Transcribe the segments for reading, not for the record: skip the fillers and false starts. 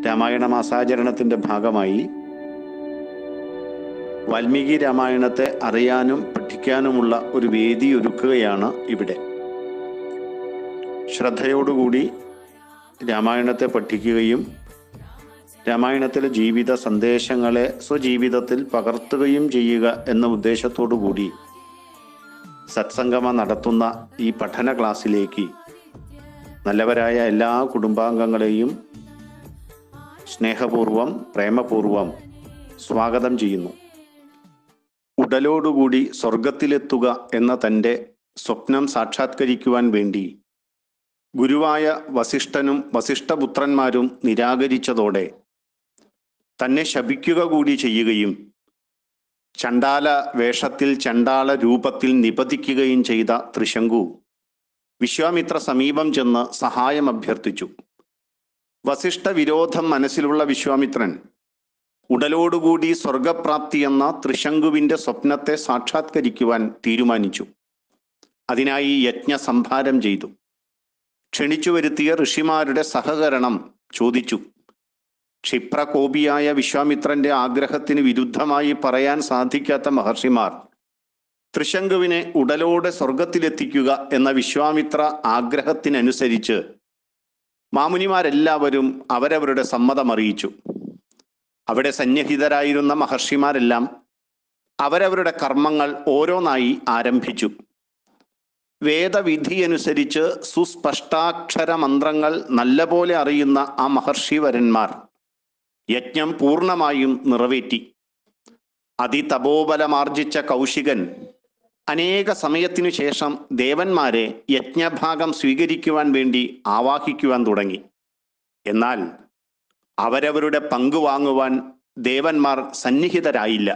രാമായണ മാസാചരണത്തിൻ്റെ ഭാഗമായി വാൽമീകി രാമായണത്തെ അറിയാനും പഠിക്കാനുമുള്ള ഒരു വേദി ഒരുക്കുകയാണ് ഇവിടെ. ശ്രദ്ധയോടുകൂടി രാമായണത്തെ പഠിക്കുകയും രാമായണത്തിലെ ജീവിത സന്ദേശങ്ങളെ സ്വജീവിതത്തിൽ പകർത്തുകയും ചെയ്യുക എന്ന ഉദ്ദേശത്തോടു കൂടി സത്സംഗമ നടത്തുന്ന ഈ പഠന ക്ലാസ്സിലേക്ക് നല്ലവരായ എല്ലാ കുടുംബാംഗങ്ങളെയും സ്നേഹപൂർവം പ്രേമപൂർവം സ്വാഗതം ചെയ്യുന്നു. ഉടലോടുകൂടി സ്വർഗത്തിലെത്തുക എന്ന തൻ്റെ സ്വപ്നം സാക്ഷാത്കരിക്കുവാൻ വേണ്ടി ഗുരുവായ വസിഷ്ഠനും വസിഷ്ഠപുത്രന്മാരും നിരാകരിച്ചതോടെ തന്നെ ശപിക്കുക കൂടി ചെയ്യുകയും ചണ്ടാല വേഷത്തിൽ ചണ്ടാല രൂപത്തിൽ നിപതിക്കുകയും ചെയ്ത ത്രിശങ്കു വിശ്വാമിത്ര സമീപം ചെന്ന് സഹായം അഭ്യർത്ഥിച്ചു. വസിഷ്ഠ വിരോധം മനസ്സിലുള്ള വിശ്വാമിത്രൻ ഉടലോടുകൂടി സ്വർഗപ്രാപ്തി എന്ന ത്രിശങ്കുവിൻ്റെ സ്വപ്നത്തെ സാക്ഷാത്കരിക്കുവാൻ തീരുമാനിച്ചു. അതിനായി യജ്ഞസംഭാരം ചെയ്തു. ക്ഷണിച്ചു വരുത്തിയ ഋഷിമാരുടെ സഹകരണം ചോദിച്ചു. ക്ഷിപ്രകോപിയായ വിശ്വാമിത്രന്റെ ആഗ്രഹത്തിന് വിരുദ്ധമായി പറയാൻ സാധിക്കാത്ത മഹർഷിമാർ ത്രിശങ്കുവിനെ ഉടലോടെ സ്വർഗത്തിലെത്തിക്കുക എന്ന വിശ്വാമിത്ര ആഗ്രഹത്തിനനുസരിച്ച് മാമുനിമാരെല്ലാവരും അവരവരുടെ സമ്മതം അറിയിച്ചു. അവിടെ സന്നിഹിതരായിരുന്ന മഹർഷിമാരെല്ലാം അവരവരുടെ കർമ്മങ്ങൾ ഓരോന്നായി ആരംഭിച്ചു. വേദവിധിയനുസരിച്ച് സുസ്പഷ്ടാക്ഷര മന്ത്രങ്ങൾ നല്ലപോലെ അറിയുന്ന ആ മഹർഷിവരന്മാർ യജ്ഞം പൂർണ്ണമായും നിറവേറ്റി. അതിതപോബലമാർജിച്ച കൗശികൻ അനേക സമയത്തിനു ശേഷം ദേവന്മാരെ യജ്ഞഭാഗം സ്വീകരിക്കുവാൻ വേണ്ടി ആവാഹിക്കുവാൻ തുടങ്ങി. എന്നാൽ അവരവരുടെ പങ്കു വാങ്ങുവാൻ ദേവന്മാർ സന്നിഹിതരായില്ല.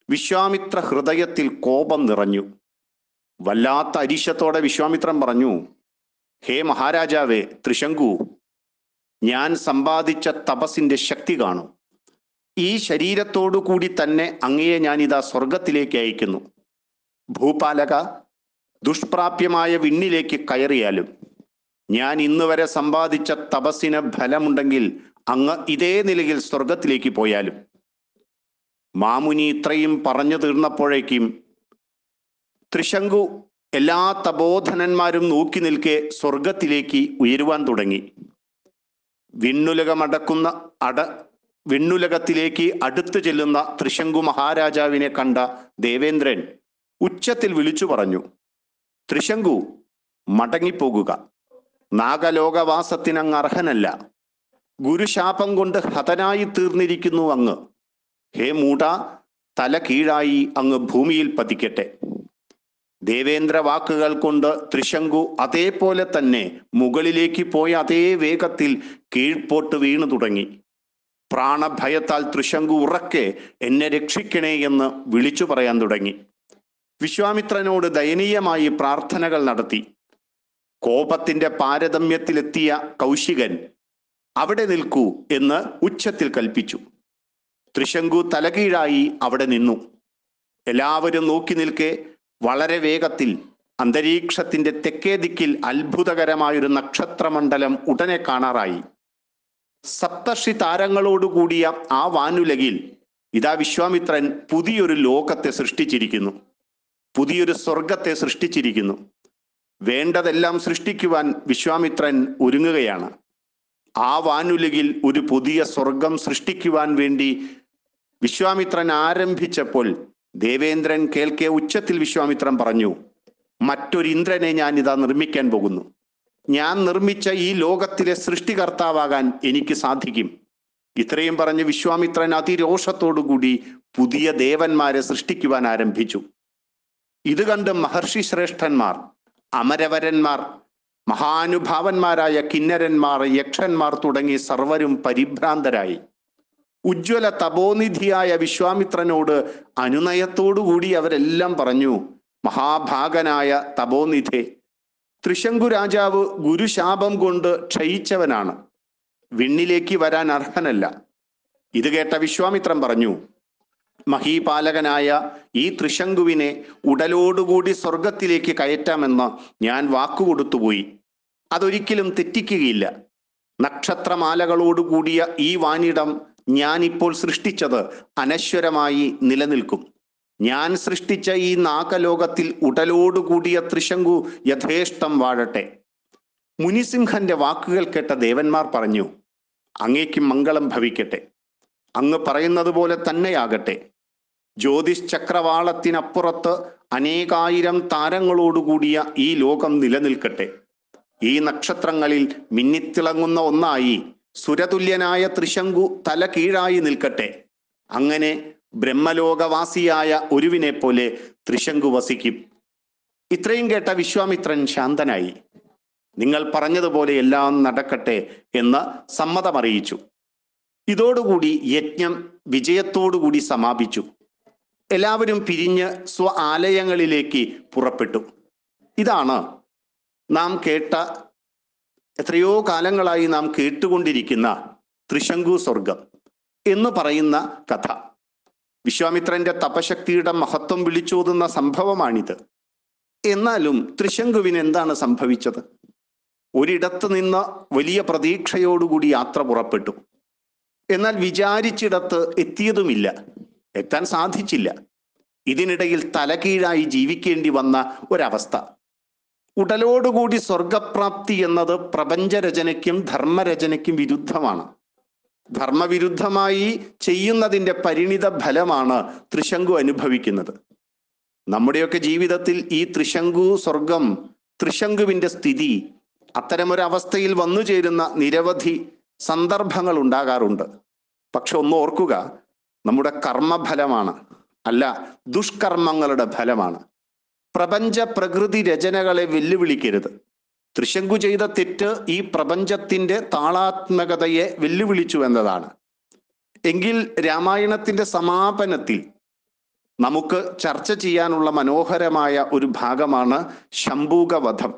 വിശ്വാമിത്ര ഹൃദയത്തിൽ കോപം നിറഞ്ഞു. വല്ലാത്ത അരിശത്തോടെ വിശ്വാമിത്രൻ പറഞ്ഞു, ഹേ മഹാരാജാവേ ത്രിശങ്കു, ഞാൻ സമ്പാദിച്ച തപസ്സിന്റെ ശക്തി കാണും. ഈ ശരീരത്തോടു കൂടി തന്നെ അങ്ങയെ ഞാനിതാ സ്വർഗത്തിലേക്ക് അയക്കുന്നു. ഭൂപാലക, ദുഷ്പ്രാപ്യമായ വിണ്ണിലേക്ക് കയറിയാലും ഞാൻ ഇന്നുവരെ സമ്പാദിച്ച തപസ്സിന് ഫലമുണ്ടെങ്കിൽ അങ്ങ് ഇതേ നിലയിൽ സ്വർഗത്തിലേക്ക് പോയാലും. മാമുനി ഇത്രയും പറഞ്ഞു തീർന്നപ്പോഴേക്കും ത്രിശങ്കു എല്ലാ തപോധനന്മാരും നോക്കി നിൽക്കെ സ്വർഗത്തിലേക്ക് ഉയരുവാൻ തുടങ്ങി. വിണ്ണുലകത്തിലേക്ക് അടുത്തു ചെല്ലുന്ന ത്രിശങ്കു മഹാരാജാവിനെ കണ്ട ദേവേന്ദ്രൻ ഉച്ചത്തിൽ വിളിച്ചു പറഞ്ഞു, ത്രിശങ്കു, മടങ്ങിപ്പോകുക. നാഗലോകവാസത്തിനങ്ങ് അർഹനല്ല. ഗുരുശാപം കൊണ്ട് ഹതനായി തീർന്നിരിക്കുന്നു അങ്ങ്. ഹേ മൂഢ, തല കീഴായി അങ്ങ് ഭൂമിയിൽ പതിക്കട്ടെ. ദേവേന്ദ്ര വാക്കുകൾ കൊണ്ട് ത്രിശങ്കു അതേപോലെ തന്നെ മുകളിലേക്ക് പോയ അതേ വേഗത്തിൽ കീഴ്പോട്ട് വീണു തുടങ്ങി. പ്രാണഭയത്താൽ ത്രിശങ്കു ഉറക്കെ എന്നെ രക്ഷിക്കണേ എന്ന് വിളിച്ചു പറയാൻ തുടങ്ങി. വിശ്വാമിത്രനോട് ദയനീയമായി പ്രാർത്ഥനകൾ നടത്തി. കോപത്തിന്റെ പാരതമ്യത്തിലെത്തിയ കൗശികൻ അവിടെ നിൽക്കൂ എന്ന് ഉച്ചത്തിൽ കൽപ്പിച്ചു. ത്രിശങ്കു തലകീഴായി അവിടെ നിന്നു. എല്ലാവരും നോക്കി നിൽക്കെ വളരെ വേഗത്തിൽ അന്തരീക്ഷത്തിന്റെ തെക്കേ ദിക്കിൽ അത്ഭുതകരമായൊരു നക്ഷത്രമണ്ഡലം ഉടനെ കാണാറായി. സപ്തർഷി താരങ്ങളോടുകൂടിയ ആ വാനുലകിൽ ഇതാ വിശ്വാമിത്രൻ പുതിയൊരു ലോകത്തെ സൃഷ്ടിച്ചിരിക്കുന്നു. പുതിയൊരു സ്വർഗത്തെ സൃഷ്ടിച്ചിരിക്കുന്നു. വേണ്ടതെല്ലാം സൃഷ്ടിക്കുവാൻ വിശ്വാമിത്രൻ ഒരുങ്ങുകയാണ്. ആ വാനുലകിൽ ഒരു പുതിയ സ്വർഗം സൃഷ്ടിക്കുവാൻ വേണ്ടി വിശ്വാമിത്രൻ ആരംഭിച്ചപ്പോൾ ദേവേന്ദ്രൻ കേൾക്കെ ഉച്ചത്തിൽ വിശ്വാമിത്രൻ പറഞ്ഞു, മറ്റൊരു ഇന്ദ്രനെ ഞാൻ ഇതാ നിർമ്മിക്കാൻ പോകുന്നു. ഞാൻ നിർമ്മിച്ച ഈ ലോകത്തിലെ സൃഷ്ടികർത്താവാകാൻ എനിക്ക് സാധിക്കും. ഇത്രയും പറഞ്ഞ് വിശ്വാമിത്രൻ അതിരോഷത്തോടുകൂടി പുതിയ ദേവന്മാരെ സൃഷ്ടിക്കുവാൻ ആരംഭിച്ചു. ഇത് കണ്ട് മഹർഷി ശ്രേഷ്ഠന്മാർ, അമരവരന്മാർ, മഹാനുഭാവന്മാരായ കിന്നരന്മാർ, യക്ഷന്മാർ തുടങ്ങി സർവരും പരിഭ്രാന്തരായി. ഉജ്ജ്വല തപോനിധിയായ വിശ്വാമിത്രനോട് അനുനയത്തോടുകൂടി അവരെല്ലാം പറഞ്ഞു, മഹാഭാഗനായ തപോനിധേ, ത്രിശങ്കു രാജാവ് ഗുരുശാപം കൊണ്ട് ക്ഷയിച്ചവനാണ്. വിണ്ണിലേക്ക് വരാൻ അർഹനല്ല. ഇത് കേട്ട വിശ്വാമിത്രൻ പറഞ്ഞു, മഹീപാലകനായ ഈ ത്രിശങ്കുവിനെ ഉടലോടുകൂടി സ്വർഗത്തിലേക്ക് കയറ്റാമെന്ന് ഞാൻ വാക്കുകൊടുത്തുപോയി. അതൊരിക്കലും തെറ്റിക്കുകയില്ല. നക്ഷത്രമാലകളോടുകൂടിയ ഈ വാനിടം ഞാനിപ്പോൾ സൃഷ്ടിച്ചത് അനശ്വരമായി നിലനിൽക്കും. ഞാൻ സൃഷ്ടിച്ച ഈ നാഗലോകത്തിൽ ഉടലോടുകൂടിയ ത്രിശങ്കു യഥേഷ്ടം വാഴട്ടെ. മുനിസിംഹന്റെ വാക്കുകൾ കേട്ട ദേവന്മാർ പറഞ്ഞു, അങ്ങേക്ക് മംഗളം ഭവിക്കട്ടെ. അങ്ങ് പറയുന്നത് പോലെ തന്നെയാകട്ടെ. ജ്യോതിഷ് ചക്രവാളത്തിനപ്പുറത്ത് അനേകായിരം താരങ്ങളോടുകൂടിയ ഈ ലോകം നിലനിൽക്കട്ടെ. ഈ നക്ഷത്രങ്ങളിൽ മിന്നിത്തിളങ്ങുന്ന ഒന്നായി സുരതുല്യനായ ത്രിശങ്കു തല കീഴായി നിൽക്കട്ടെ. അങ്ങനെ ബ്രഹ്മലോകവാസിയായ ഒരുവിനെ പോലെ ത്രിശങ്കു വസിക്കും. ഇത്രയും കേട്ട വിശ്വാമിത്രൻ ശാന്തനായി. നിങ്ങൾ പറഞ്ഞതുപോലെ എല്ലാം നടക്കട്ടെ എന്ന് സമ്മതമറിയിച്ചു. ഇതോടുകൂടി യജ്ഞം വിജയത്തോടുകൂടി സമാപിച്ചു. എല്ലാവരും പിരിഞ്ഞ് സ്വ ആലയങ്ങളിലേക്ക് പുറപ്പെട്ടു. ഇതാണ് നാം കേട്ട, എത്രയോ കാലങ്ങളായി നാം കേട്ടുകൊണ്ടിരിക്കുന്ന ത്രിശങ്കു സ്വർഗം എന്ന് പറയുന്ന കഥ. വിശ്വാമിത്രന്റെ തപശക്തിയുടെ മഹത്വം വിളിച്ചോതുന്ന സംഭവമാണിത്. എന്നാലും ത്രിശങ്കുവിന് എന്താണ് സംഭവിച്ചത്? ഒരിടത്ത് നിന്ന് വലിയ പ്രതീക്ഷയോടുകൂടി യാത്ര പുറപ്പെട്ടു. എന്നാൽ വിചാരിച്ചിടത്ത് എത്തിയതുമില്ല, എത്താൻ സാധിച്ചില്ല. ഇതിനിടയിൽ തലകീഴായി ജീവിക്കേണ്ടി വന്ന ഒരവസ്ഥ. ഉടലോടുകൂടി സ്വർഗപ്രാപ്തി എന്നത് പ്രപഞ്ചരചനയ്ക്കും ധർമ്മരചനയ്ക്കും വിരുദ്ധമാണ്. ധർമ്മവിരുദ്ധമായി ചെയ്യുന്നതിൻ്റെ പരിണിത ഫലമാണ് ത്രിശങ്കു അനുഭവിക്കുന്നത്. നമ്മുടെയൊക്കെ ജീവിതത്തിൽ ഈ ത്രിശങ്കു സ്വർഗം, ത്രിശങ്കുവിൻ്റെ സ്ഥിതി, അത്തരമൊരവസ്ഥയിൽ വന്നു ചേരുന്ന നിരവധി സന്ദർഭങ്ങൾ ഉണ്ടാകാറുണ്ട്. പക്ഷെ ഒന്ന് ഓർക്കുക, നമ്മുടെ കർമ്മഫലമാണ്, അല്ല ദുഷ്കർമ്മങ്ങളുടെ ഫലമാണ്. പ്രപഞ്ച പ്രകൃതി രചനകളെ വെല്ലുവിളിക്കരുത്. ത്രിശങ്കു ചെയ്ത തെറ്റ് ഈ പ്രപഞ്ചത്തിൻ്റെ താളാത്മകതയെ വെല്ലുവിളിച്ചു എന്നതാണ്. എങ്കിൽ രാമായണത്തിൻ്റെ സമാപനത്തിൽ നമുക്ക് ചർച്ച ചെയ്യാനുള്ള മനോഹരമായ ഒരു ഭാഗമാണ് ശംഭൂകവധം.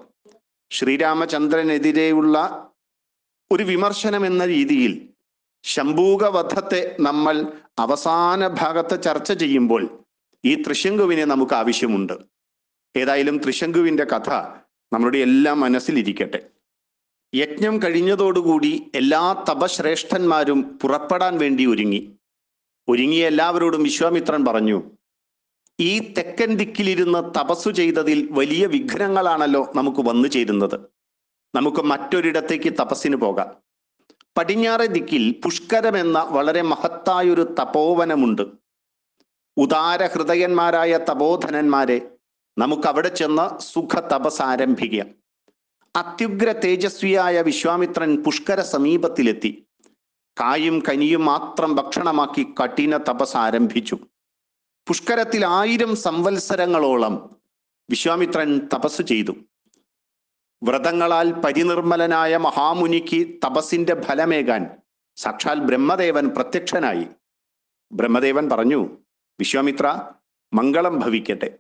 ശ്രീരാമചന്ദ്രനെതിരെയുള്ള ഒരു വിമർശനം എന്ന രീതിയിൽ ശംഭൂകവധത്തെ നമ്മൾ അവസാന ഭാഗത്ത് ചർച്ച ചെയ്യുമ്പോൾ ഈ ത്രിശങ്കുവിനെ നമുക്ക് ആവശ്യമുണ്ട്. ഏതായാലും ത്രിശങ്കുവിൻ്റെ കഥ നമ്മളുടെ എല്ലാം മനസ്സിലിരിക്കട്ടെ. യജ്ഞം കഴിഞ്ഞതോടുകൂടി എല്ലാ തപശ്രേഷ്ഠന്മാരും പുറപ്പെടാൻ വേണ്ടി ഒരുങ്ങിയ എല്ലാവരോടും വിശ്വാമിത്രൻ പറഞ്ഞു, ഈ തെക്കൻ ദിക്കിലിരുന്ന് തപസ്സു ചെയ്തതിൽ വലിയ വിഘ്നങ്ങളാണല്ലോ നമുക്ക് വന്നു ചേരുന്നത്. നമുക്ക് മറ്റൊരിടത്തേക്ക് തപസ്സിന് പോകാം. പടിഞ്ഞാറെ ദിക്കിൽ പുഷ്കരം എന്ന വളരെ മഹത്തായൊരു തപോവനമുണ്ട്. ഉദാരഹൃദയന്മാരായ തപോധനന്മാരെ നമുക്കവിടെ ചെന്ന് സുഖ തപസ് ആരംഭിക്കാം. അത്യുഗ്ര തേജസ്വിയായ വിശ്വാമിത്രൻ പുഷ്കര സമീപത്തിലെത്തി. കായും കനിയും മാത്രം ഭക്ഷണമാക്കി കഠിന തപസ് ആരംഭിച്ചു. പുഷ്കരത്തിൽ 1000 സംവത്സരങ്ങളോളം വിശ്വാമിത്രൻ തപസ് ചെയ്തു. വ്രതങ്ങളാൽ പരിനിർമ്മലനായ മഹാമുനിക്ക് തപസ്സിന്റെ ഫലമേകാൻ സാക്ഷാൽ ബ്രഹ്മദേവൻ പ്രത്യക്ഷനായി. ബ്രഹ്മദേവൻ പറഞ്ഞു, വിശ്വാമിത്ര, മംഗളം ഭവിക്കട്ടെ.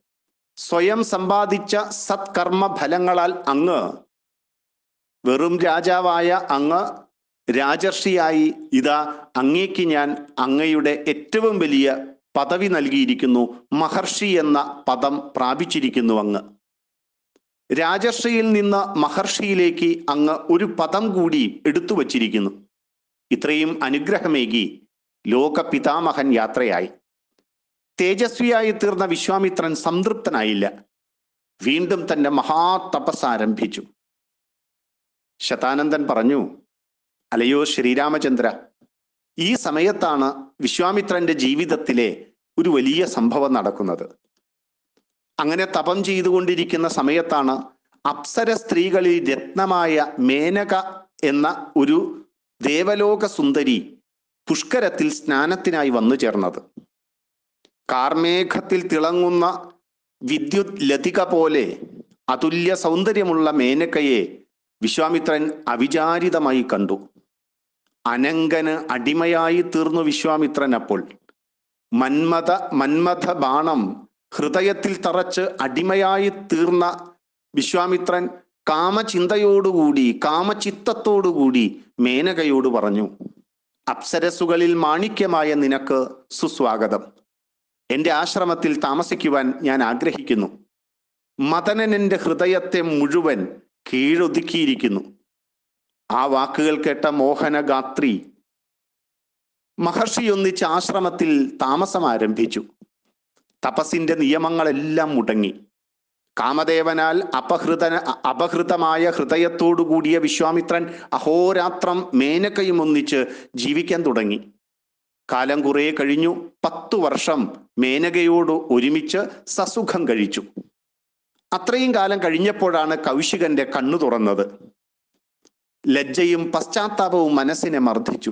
സ്വയം സമ്പാദിച്ച സത്കർമ്മ ഫലങ്ങളാൽ അങ്ങ്, വെറും രാജാവായ അങ്ങ് രാജർഷിയായി ഇതാ അങ്ങേക്ക് ഞാൻ അങ്ങയുടെ ഏറ്റവും വലിയ പദവി നൽകിയിരിക്കുന്നു. മഹർഷി എന്ന പദം പ്രാപിച്ചിരിക്കുന്നു അങ്ങ്. രാജർഷിയിൽ നിന്ന് മഹർഷിയിലേക്ക് അങ്ങ് ഒരു പദം കൂടി എടുത്തു വച്ചിരിക്കുന്നു. ഇത്രയും അനുഗ്രഹമേകി ലോകപിതാമഹൻ യാത്രയായി. തേജസ്വിയായി തീർന്ന വിശ്വാമിത്രൻ സംതൃപ്തനായില്ല. വീണ്ടും തന്റെ മഹാതപസ് ആരംഭിച്ചു. ശതാനന്ദൻ പറഞ്ഞു, അലയോ ശ്രീരാമചന്ദ്ര, ഈ സമയത്താണ് വിശ്വാമിത്രന്റെ ജീവിതത്തിലെ ഒരു വലിയ സംഭവം നടക്കുന്നത്. അങ്ങനെ തപം ചെയ്തുകൊണ്ടിരിക്കുന്ന സമയത്താണ് അപ്സര സ്ത്രീകളിൽ രത്നമായ മേനക എന്ന ഒരു ദേവലോക സുന്ദരി പുഷ്കരത്തിൽ സ്നാനത്തിനായി വന്നു ചേർന്നത്. കാർമേഘത്തിൽ തിളങ്ങുന്ന വിദ്യുത് ലതിക പോലെ അതുല്യ സൗന്ദര്യമുള്ള മേനകയെ വിശ്വാമിത്രൻ അവിചാരിതമായി കണ്ടു. അനങ്കന് അടിമയായി തീർന്നു വിശ്വാമിത്രൻ. അപ്പോൾ മന്മഥ ബാണം ഹൃദയത്തിൽ തറച്ച് അടിമയായി തീർന്ന വിശ്വാമിത്രൻ കാമചിത്തത്തോടുകൂടി മേനകയോട് പറഞ്ഞു, അപ്സരസുകളിൽ മാണിക്യമായ നിനക്ക് സുസ്വാഗതം. എൻ്റെ ആശ്രമത്തിൽ താമസിക്കുവാൻ ഞാൻ ആഗ്രഹിക്കുന്നു. മദനൻ എൻ്റെ ഹൃദയത്തെ മുഴുവൻ കീഴൊതുക്കിയിരിക്കുന്നു. ആ വാക്കുകൾ കേട്ട മോഹനഗാത്രി മഹർഷി ഒന്നിച്ച് ആശ്രമത്തിൽ താമസം ആരംഭിച്ചു. തപസ്സിന്റെ നിയമങ്ങളെല്ലാം മുടങ്ങി. കാമദേവനാൽ അപഹൃതമായ ഹൃദയത്തോടു കൂടിയ വിശ്വാമിത്രൻ അഹോരാത്രം മേനകയും ഒന്നിച്ച് ജീവിക്കാൻ തുടങ്ങി. കാലം കുറെ കഴിഞ്ഞു. 10 വർഷം മേനകയോട് ഒരുമിച്ച് സസുഖം കഴിച്ചു. അത്രയും കാലം കഴിഞ്ഞപ്പോഴാണ് കൗശികന്റെ കണ്ണു തുറന്നത്. ലജ്ജയും പശ്ചാത്താപവും മനസ്സിനെ മർദ്ദിച്ചു.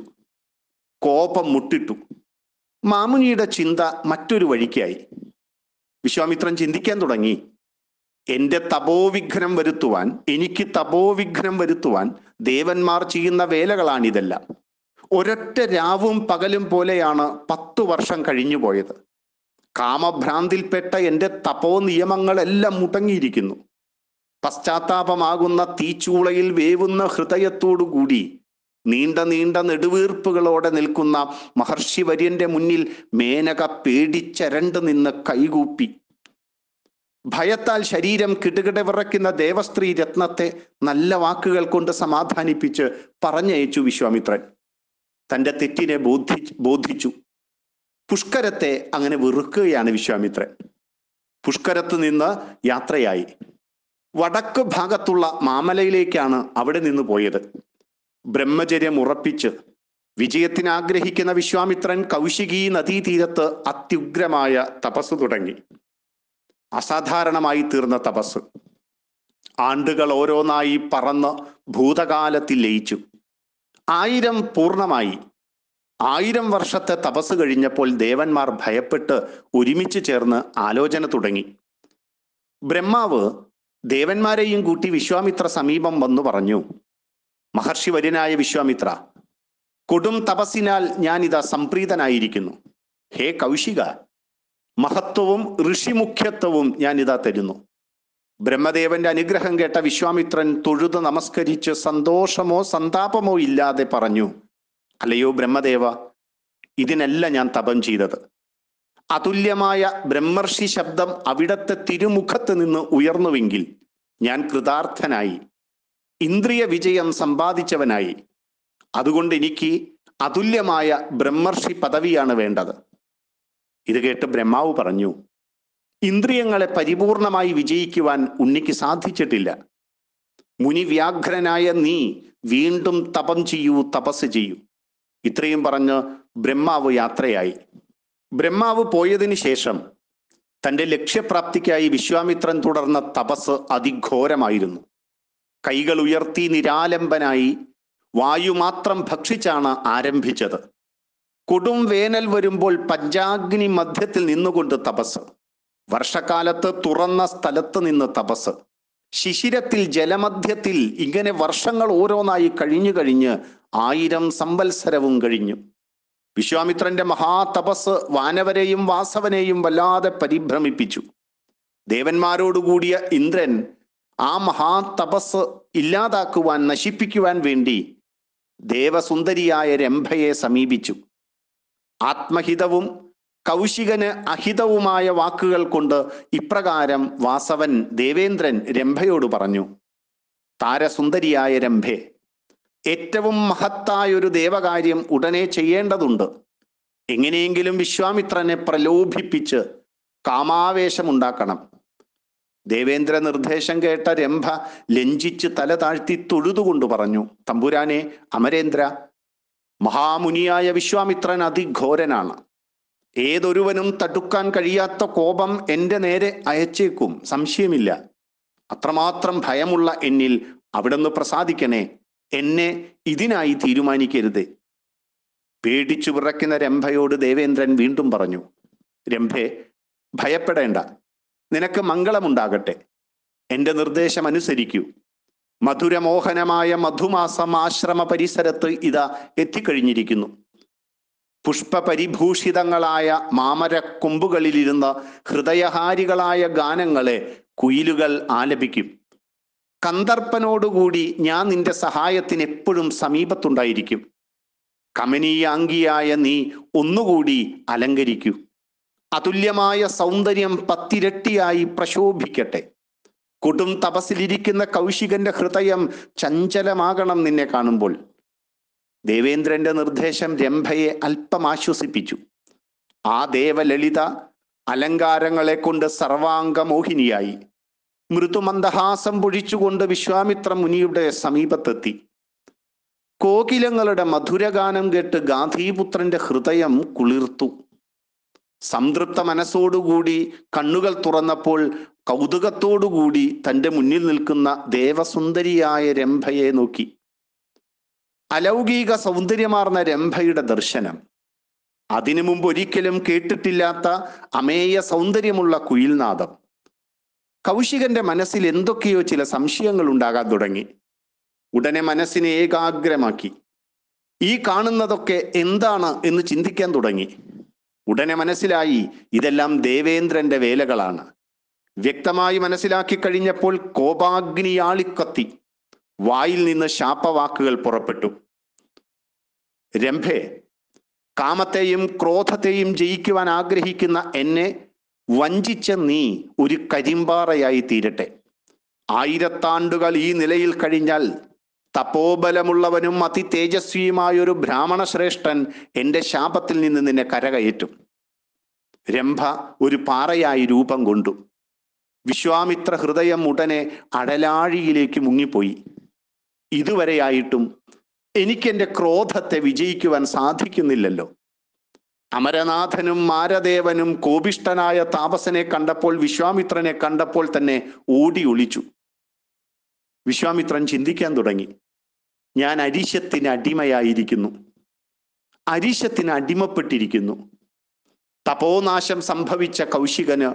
കോപം മുട്ടിട്ടു. മാമുനിയുടെ ചിന്ത മറ്റൊരു വഴിക്കായി. വിശ്വാമിത്രൻ ചിന്തിക്കാൻ തുടങ്ങി, എനിക്ക് തപോവിഘ്നം വരുത്തുവാൻ ദേവന്മാർ ചെയ്യുന്ന വേലകളാണിതെല്ലാം. ഒരൊറ്റ രാവും പകലും പോലെയാണ് 10 വർഷം കഴിഞ്ഞു പോയത്. കാമഭ്രാന്തിൽപ്പെട്ട എൻ്റെ തപോ നിയമങ്ങളെല്ലാം മുടങ്ങിയിരിക്കുന്നു. പശ്ചാത്താപമാകുന്ന തീച്ചൂളയിൽ വേവുന്ന ഹൃദയത്തോടുകൂടി നീണ്ട നെടുവീർപ്പുകളോടെ നിൽക്കുന്ന മഹർഷി വര്യന്റെ മുന്നിൽ മേനക പേടിച്ചരണ്ട് നിന്ന് കൈകൂപ്പി. ഭയത്താൽ ശരീരം കിടുകിട വിറയ്ക്കുന്ന ദേവസ്ത്രീ രത്നത്തെ നല്ല വാക്കുകൾ കൊണ്ട് സമാധാനിപ്പിച്ച് പറഞ്ഞയച്ചു വിശ്വാമിത്രൻ. തൻ്റെ തെറ്റിനെ ബോധിച്ചു. പുഷ്കരത്തെ അങ്ങനെ വെറുക്കുകയാണ് വിശ്വാമിത്രൻ. പുഷ്കരത്ത് നിന്ന് യാത്രയായി. വടക്ക് ഭാഗത്തുള്ള മാമലയിലേക്കാണ് അവിടെ നിന്ന് പോയത്. ബ്രഹ്മചര്യം ഉറപ്പിച്ച് വിജയത്തിനാഗ്രഹിക്കുന്ന വിശ്വാമിത്രൻ കൗശികി നദീതീരത്ത് അത്യുഗ്രമായ തപസ് തുടങ്ങി. അസാധാരണമായി തീർന്ന തപസ്. ആണ്ടുകൾ ഓരോന്നായി പറന്ന് ഭൂതകാലത്തിൽ ലയിച്ചു. 1000 പൂർണ്ണമായി. 1000 വർഷത്തെ തപസ് കഴിഞ്ഞപ്പോൾ ദേവന്മാർ ഭയപ്പെട്ട് ഒരുമിച്ച് ചേർന്ന് ആലോചന തുടങ്ങി. ബ്രഹ്മാവ് ദേവന്മാരെയും കൂട്ടി വിശ്വാമിത്ര സമീപം വന്നു പറഞ്ഞു, മഹർഷി വര്യനായ വിശ്വാമിത്ര, കൊടും തപസ്സിനാൽ ഞാനിതാ സംപ്രീതനായിരിക്കുന്നു. ഹേ കൗശിക, മഹത്വവും ഋഷിമുഖ്യത്വവും ഞാനിതാ തരുന്നു. ബ്രഹ്മദേവന്റെ അനുഗ്രഹം കേട്ട വിശ്വാമിത്രൻ തൊഴുത് നമസ്കരിച്ച് സന്തോഷമോ സന്താപമോ ഇല്ലാതെ പറഞ്ഞു, അല്ലയോ ബ്രഹ്മദേവ, ഇതിനല്ല ഞാൻ തപം ചെയ്തത്. അതുല്യമായ ബ്രഹ്മർഷി ശബ്ദം അവിടത്തെ തിരുമുഖത്ത് നിന്ന് ഉയർന്നുവെങ്കിൽ ഞാൻ കൃതാർത്ഥനായി, ഇന്ദ്രിയ വിജയം സമ്പാദിച്ചവനായി. അതുകൊണ്ട് എനിക്ക് അതുല്യമായ ബ്രഹ്മർഷി പദവിയാണ് വേണ്ടത്. ഇത് കേട്ട് ബ്രഹ്മാവ് പറഞ്ഞു, ഇന്ദ്രിയങ്ങളെ പരിപൂർണമായി വിജയിക്കുവാൻ ഉണ്ണിക്ക് സാധിച്ചിട്ടില്ല. മുനിവ്യാഘ്രനായ നീ വീണ്ടും തപം ചെയ്യൂ, തപസ് ചെയ്യൂ. ഇത്രയും പറഞ്ഞ് ബ്രഹ്മാവ് യാത്രയായി. ബ്രഹ്മാവ് പോയതിനു ശേഷം തൻ്റെ ലക്ഷ്യപ്രാപ്തിക്കായി വിശ്വാമിത്രൻ തുടർന്ന തപസ് അതിഘോരമായിരുന്നു. കൈകൾ ഉയർത്തി നിരാലംബനായി വായു മാത്രം ഭക്ഷിച്ചാണ് ആരംഭിച്ചത്. കൊടും വേനൽ വരുമ്പോൾ പഞ്ചാഗ്നി മധ്യത്തിൽ നിന്നുകൊണ്ട് തപസ്. വർഷക്കാലത്ത് തുറന്ന സ്ഥലത്ത് നിന്ന് തപസ്. ശിശിരത്തിൽ ജലമധ്യത്തിൽ. ഇങ്ങനെ വർഷങ്ങൾ ഓരോന്നായി കഴിഞ്ഞു 1000 സംവത്സരവും കഴിഞ്ഞു. വിശ്വാമിത്രന്റെ മഹാതപസ് വാനവരെയും വാസവനെയും വല്ലാതെ പരിഭ്രമിപ്പിച്ചു. ദേവന്മാരോടുകൂടിയ ഇന്ദ്രൻ ആ മഹാതപസ് ഇല്ലാതാക്കുവാൻ, നശിപ്പിക്കുവാൻ വേണ്ടി ദേവസുന്ദരിയായ രംഭയെ സമീപിച്ചു. ആത്മഹിതവും കൗശികന് അഹിതവുമായ വാക്കുകൾ കൊണ്ട് ഇപ്രകാരം വാസവൻ ദേവേന്ദ്രൻ രംഭയോട് പറഞ്ഞു, താരസുന്ദരിയായ രംഭേ, ഏറ്റവും മഹത്തായൊരു ദേവകാര്യം ഉടനെ ചെയ്യേണ്ടതുണ്ട്. എങ്ങനെയെങ്കിലും വിശ്വാമിത്രനെ പ്രലോഭിപ്പിച്ച് കാമാവേശമുണ്ടാക്കണം. ദേവേന്ദ്ര നിർദ്ദേശം കേട്ട രംഭ ലജ്ജിച്ച് തല താഴ്ത്തി തൊഴുതുകൊണ്ട് പറഞ്ഞു, തമ്പുരാനെ, അമരേന്ദ്ര, മഹാമുനിയായ വിശ്വാമിത്രൻ അതിഘോരനാണ്. ഏതൊരുവനും തടുക്കാൻ കഴിയാത്ത കോപം എൻ്റെ നേരെ അയച്ചേക്കും, സംശയമില്ല. അത്രമാത്രം ഭയമുള്ള എന്നിൽ അവിടുന്ന് പ്രസാദിക്കണേ. എന്നെ ഇതിനായി തീരുമാനിക്കരുത്. പേടിച്ചു വിറയ്ക്കുന്ന രംഭയോട് ദേവേന്ദ്രൻ വീണ്ടും പറഞ്ഞു, രംഭേ, ഭയപ്പെടേണ്ട, നിനക്ക് മംഗളമുണ്ടാകട്ടെ. എൻ്റെ നിർദ്ദേശം അനുസരിക്കൂ. മധുരമോഹനമായ മധുമാസം ആശ്രമ പരിസരത്ത് ഇതാ എത്തിക്കഴിഞ്ഞിരിക്കുന്നു. പുഷ്പപരിഭൂഷിതങ്ങളായ മാമരക്കൊമ്പുകളിലിരുന്ന് ഹൃദയഹാരികളായ ഗാനങ്ങളെ കുയിലുകൾ ആലപിക്കും. കന്ദർപ്പനോടുകൂടി ഞാൻ നിന്റെ സഹായത്തിന് എപ്പോഴും സമീപത്തുണ്ടായിരിക്കും. കമനീയാംഗിയായ നീ ഒന്നുകൂടി അലങ്കരിക്കൂ. അതുല്യമായ സൗന്ദര്യം 10 ഇരട്ടിയായി പ്രശോഭിക്കട്ടെ. കൊടും തപസ്സിലിരിക്കുന്ന കൗശികന്റെ ഹൃദയം ചഞ്ചലമാകണം നിന്നെ കാണുമ്പോൾ. ദേവേന്ദ്രന്റെ നിർദ്ദേശം രംഭയെ അല്പം ആശ്വസിപ്പിച്ചു. ആ ദേവലളിത അലങ്കാരങ്ങളെ കൊണ്ട് സർവാംഗമോഹിനിയായി മൃദുമന്ദഹാസം പൊഴിച്ചുകൊണ്ട് വിശ്വാമിത്ര മുനിയുടെ സമീപത്തെത്തി. കോകിലങ്ങളുടെ മധുരഗാനം കേട്ട് ഗാന്ധീപുത്രന്റെ ഹൃദയം കുളിർത്തു. സംതൃപ്ത മനസ്സോടുകൂടി കണ്ണുകൾ തുറന്നപ്പോൾ കൗതുകത്തോടുകൂടി തൻ്റെ മുന്നിൽ നിൽക്കുന്ന ദേവസുന്ദരിയായ രംഭയെ നോക്കി. അലൗകിക സൗന്ദര്യമാർന്ന രംഭയുടെ ദർശനം, അതിനു മുമ്പ് ഒരിക്കലും കേട്ടിട്ടില്ലാത്ത അമേയ സൗന്ദര്യമുള്ള കുയിൽനാദം. കൗശികന്റെ മനസ്സിൽ എന്തൊക്കെയോ ചില സംശയങ്ങൾ ഉണ്ടാകാൻ തുടങ്ങി. ഉടനെ മനസ്സിനെ ഏകാഗ്രമാക്കി ഈ കാണുന്നതൊക്കെ എന്താണ് എന്ന് ചിന്തിക്കാൻ തുടങ്ങി. ഉടനെ മനസ്സിലായി ഇതെല്ലാം ദേവേന്ദ്രന്റെ വേലകളാണ്. വ്യക്തമായി മനസ്സിലാക്കി കഴിഞ്ഞപ്പോൾ കോപാഗ്നിയാളിക്കത്തി വായിൽ നിന്ന് ശാപവാക്കുകൾ പുറപ്പെട്ടു. രംഭേ, കാമത്തെയും ക്രോധത്തെയും ജയിക്കുവാൻ ആഗ്രഹിക്കുന്ന എന്നെ വഞ്ചിച്ച നീ ഒരു കരിമ്പാറയായി തീരട്ടെ. 1000 ആണ്ടുകൾ ഈ നിലയിൽ കഴിഞ്ഞാൽ തപോബലമുള്ളവനും അതിതേജസ്വിയുമായൊരു ബ്രാഹ്മണ ശ്രേഷ്ഠൻ എൻ്റെ ശാപത്തിൽ നിന്ന് നിന്നെ കരകയറ്റും. രംഭ ഒരു പാറയായി രൂപം കൊണ്ടു. വിശ്വാമിത്ര ഹൃദയം ഉടനെ അടലാഴിയിലേക്ക് മുങ്ങിപ്പോയി. ഇതുവരെയായിട്ടും എനിക്കെൻ്റെ ക്രോധത്തെ വിജയിക്കുവാൻ സാധിക്കുന്നില്ലല്ലോ. അമരനാഥനും മാരദേവനും കോപിഷ്ഠനായ താപസനെ കണ്ടപ്പോൾ, വിശ്വാമിത്രനെ കണ്ടപ്പോൾ തന്നെ ഓടി ഒളിച്ചു. വിശ്വാമിത്രൻ ചിന്തിക്കാൻ തുടങ്ങി. ഞാൻ അരിശത്തിന് അടിമയായിരിക്കുന്നു, അരിശത്തിന് അടിമപ്പെട്ടിരിക്കുന്നു. തപോനാശം സംഭവിച്ച കൗശികന്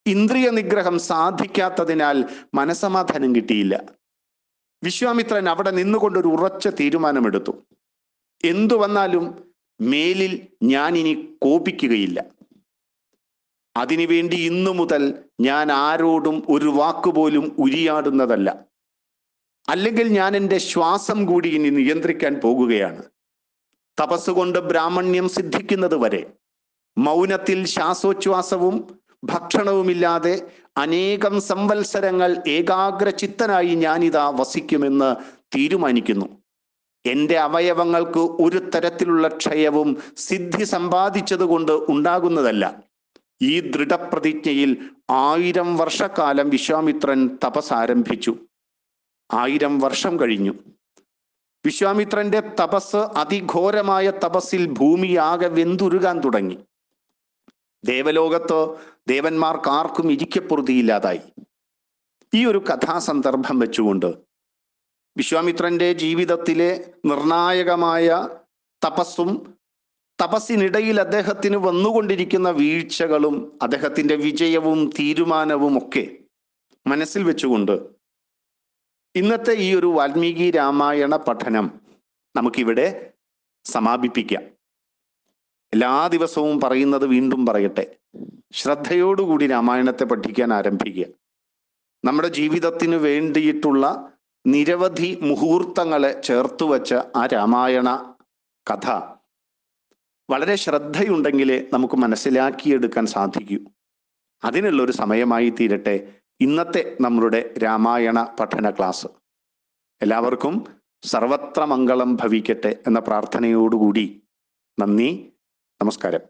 ഇന്ദ്രിയ നിഗ്രഹം സാധിക്കാത്തതിനാൽ മനസമാധാനം കിട്ടിയില്ല. വിശ്വാമിത്രൻ അവിടെ നിന്നുകൊണ്ടൊരു ഉറച്ച തീരുമാനമെടുത്തു. എന്തു വന്നാലും മേലിൽ ഞാൻ ഇനി കോപിക്കുകയില്ല. അതിനുവേണ്ടി ഇന്നു മുതൽ ഞാൻ ആരോടും ഒരു വാക്കുപോലും ഉരിയാടുന്നതല്ല. അല്ലെങ്കിൽ ഞാൻ എൻ്റെ ശ്വാസം കൂടി ഇനി നിയന്ത്രിക്കാൻ പോകുകയാണ്. തപസ്സുകൊണ്ട് ബ്രാഹ്മണ്യം സിദ്ധിക്കുന്നത് വരെ മൗനത്തിൽ ശ്വാസോച്ഛ്വാസവും ഭക്ഷണവുമില്ലാതെ അനേകം സംവത്സരങ്ങൾ ഏകാഗ്രചിത്തനായി ഞാനിതാ വസിക്കുമെന്ന് തീരുമാനിക്കുന്നു. എൻ്റെ അവയവങ്ങൾക്ക് ഒരു തരത്തിലുള്ള ക്ഷയവും സിദ്ധി സമ്പാദിച്ചതുകൊണ്ട് ഉണ്ടാകുന്നതല്ല. ഈ ദൃഢപ്രതിജ്ഞയിൽ 1000 വർഷക്കാലം വിശ്വാമിത്രൻ തപസ് ആരംഭിച്ചു. 1000 വർഷം കഴിഞ്ഞു. വിശ്വാമിത്രന്റെ തപസ്, അതിഘോരമായ തപസ്സിൽ ഭൂമിയാകെ വെന്തുരുകാൻ തുടങ്ങി. ദേവലോകത്ത് ദേവന്മാർക്കാർക്കും ഇരിക്കപ്പൊറുതിയില്ലാതായി. ഈ ഒരു കഥാസന്ദർഭം വെച്ചുകൊണ്ട് വിശ്വാമിത്രന്റെ ജീവിതത്തിലെ നിർണായകമായ തപസ്സും തപസ്സിനിടയിൽ അദ്ദേഹത്തിന് വന്നുകൊണ്ടിരിക്കുന്ന വീഴ്ചകളും അദ്ദേഹത്തിൻ്റെ വിജയവും തീരുമാനവും ഒക്കെ മനസ്സിൽ വെച്ചുകൊണ്ട് ഇന്നത്തെ ഈ ഒരു വാൽമീകി രാമായണ പഠനം നമുക്കിവിടെ സമാപിപ്പിക്കാം. എല്ലാ ദിവസവും പറയുന്നത് വീണ്ടും പറയട്ടെ, ശ്രദ്ധയോടുകൂടി രാമായണത്തെ പഠിക്കാൻ ആരംഭിക്കുക. നമ്മുടെ ജീവിതത്തിന് വേണ്ടിയിട്ടുള്ള നിരവധി മുഹൂർത്തങ്ങളെ ചേർത്ത് വച്ച ആ രാമായണ കഥ വളരെ ശ്രദ്ധയുണ്ടെങ്കിലേ നമുക്ക് മനസ്സിലാക്കിയെടുക്കാൻ സാധിക്കൂ. അതിനുള്ളൊരു സമയമായി തീരട്ടെ ഇന്നത്തെ നമ്മളുടെ രാമായണ പഠന ക്ലാസ്. എല്ലാവർക്കും സർവത്ര മംഗളം ഭവിക്കട്ടെ എന്ന പ്രാർത്ഥനയോടുകൂടി നന്ദി, നമസ്കാരം.